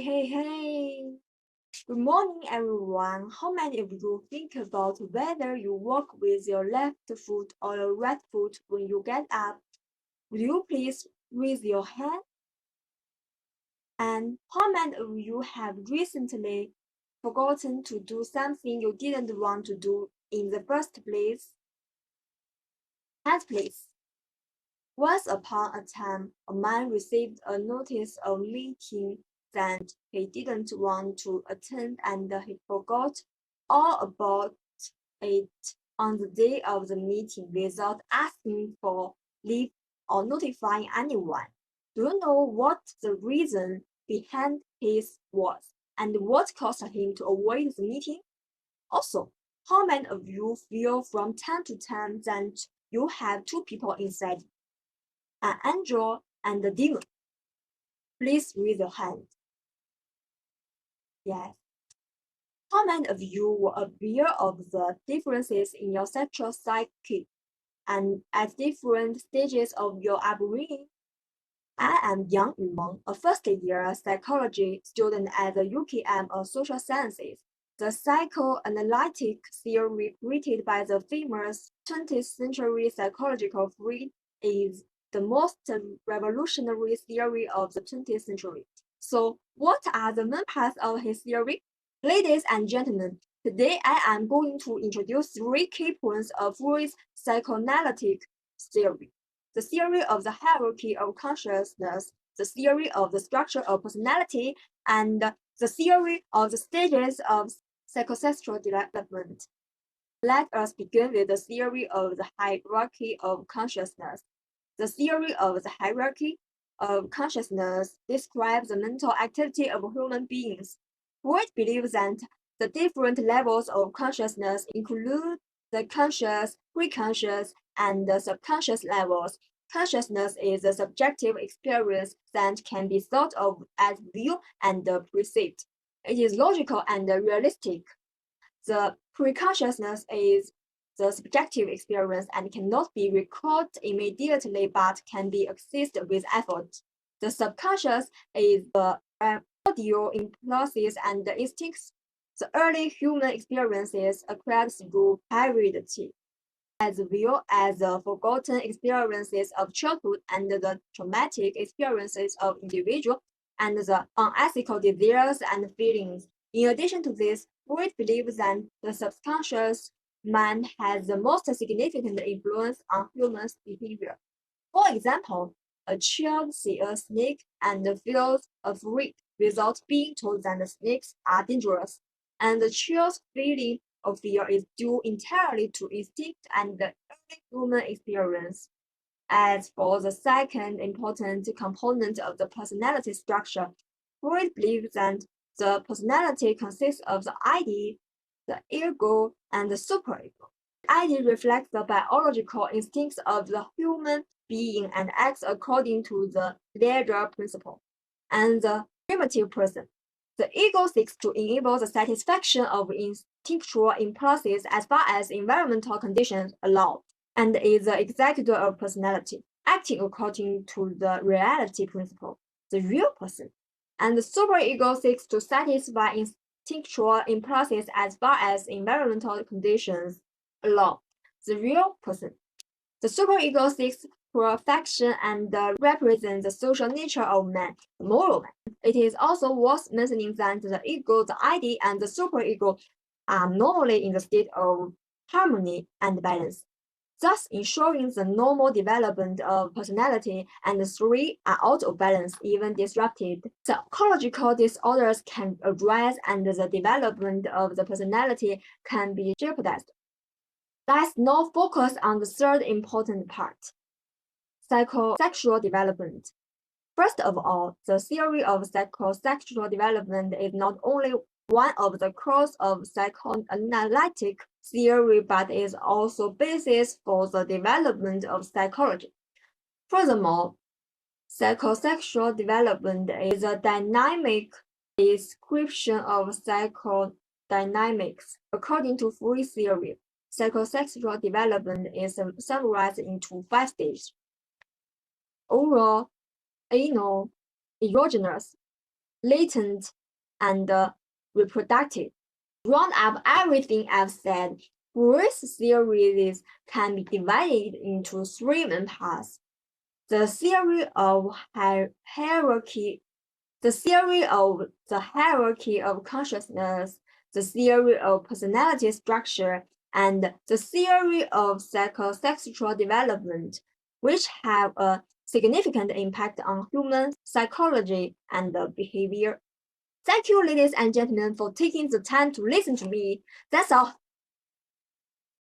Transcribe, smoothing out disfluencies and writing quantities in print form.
Hey. Good morning, everyone. How many of you think about whether you walk with your left foot or your right foot when you get up? Would you please raise your hand? And how many of you have recently forgotten to do something you didn't want to do in the first place? Hands, please. Once upon a time, a man received a notice of meeting that he didn't want to attend and he forgot all about it on the day of the meeting without asking for leave or notifying anyone. Do you know what the reason behind his was and what caused him to avoid the meeting? Also, how many of you feel from time to time that you have two people inside, an angel and a demon? Please raise your hand. Yes. How many of you were aware of the differences in your sexual psyche and at different stages of your upbringing? I am Yang Yumeng, a first-year psychology student at the UKM of Social Sciences. The psychoanalytic theory created by the famous 20th century psychological Freud is the most revolutionary theory of the 20th century. So, what are the main parts of his theory? Ladies and gentlemen, today I am going to introduce three key points of Freud's psychoanalytic theory: the theory of the hierarchy of consciousness, the theory of the structure of personality, and the theory of the stages of psychosexual development. Let us begin with the theory of the hierarchy of consciousness. The theory of the hierarchy of consciousness describes the mental activity of human beings. Freud believes that the different levels of consciousness include the conscious, preconscious, and the subconscious levels. Consciousness is a subjective experience that can be thought of as real and perceived. It is logical and realistic. The preconsciousness is the subjective experience and cannot be recalled immediately but can be accessed with effort. The subconscious is the primordial impulses and instincts. The early human experiences acquired through heredity, as well as the forgotten experiences of childhood and the traumatic experiences of individuals and the unethical desires and feelings. In addition to this, Freud believes that the subconscious mind has the most significant influence on human behavior. For example, a child sees a snake and feels afraid without being told that the snakes are dangerous, and the child's feeling of fear is due entirely to instinct and the early human experience. As for the second important component of the personality structure, Freud believes that the personality consists of the ID, the ego, and the superego. The ID reflects the biological instincts of the human being and acts according to the leader principle. And the primitive person. The ego seeks to enable the satisfaction of instinctual impulses as far as environmental conditions allow, and is the executor of personality, acting according to the reality principle, the real person. And the superego seeks to satisfy instinctual impulses as far as environmental conditions allow, the real person. The superego seeks perfection and represents the social nature of man, the moral man. It is also worth mentioning that the ego, the ID, and the superego are normally in the state of harmony and balance, thus ensuring the normal development of personality, and the three are out of balance, even disrupted. Psychological disorders can arise and the development of the personality can be jeopardized. Let's now focus on the third important part: psychosexual development. First of all, the theory of psychosexual development is not only one of the cores of psychoanalytic theory, but is also basis for the development of psychology. Furthermore, psychosexual development is a dynamic description of psychodynamics. According to Freud theory, psychosexual development is summarized into 5 stages: oral, anal, erogenous, latent, and reproductive. Round up everything I've said, Freud's theories can be divided into three main parts. The theory of hierarchy, the theory of the hierarchy of consciousness, the theory of personality structure, and the theory of psychosexual development, which have a significant impact on human psychology and behavior. Thank you, ladies and gentlemen, for taking the time to listen to me. That's all.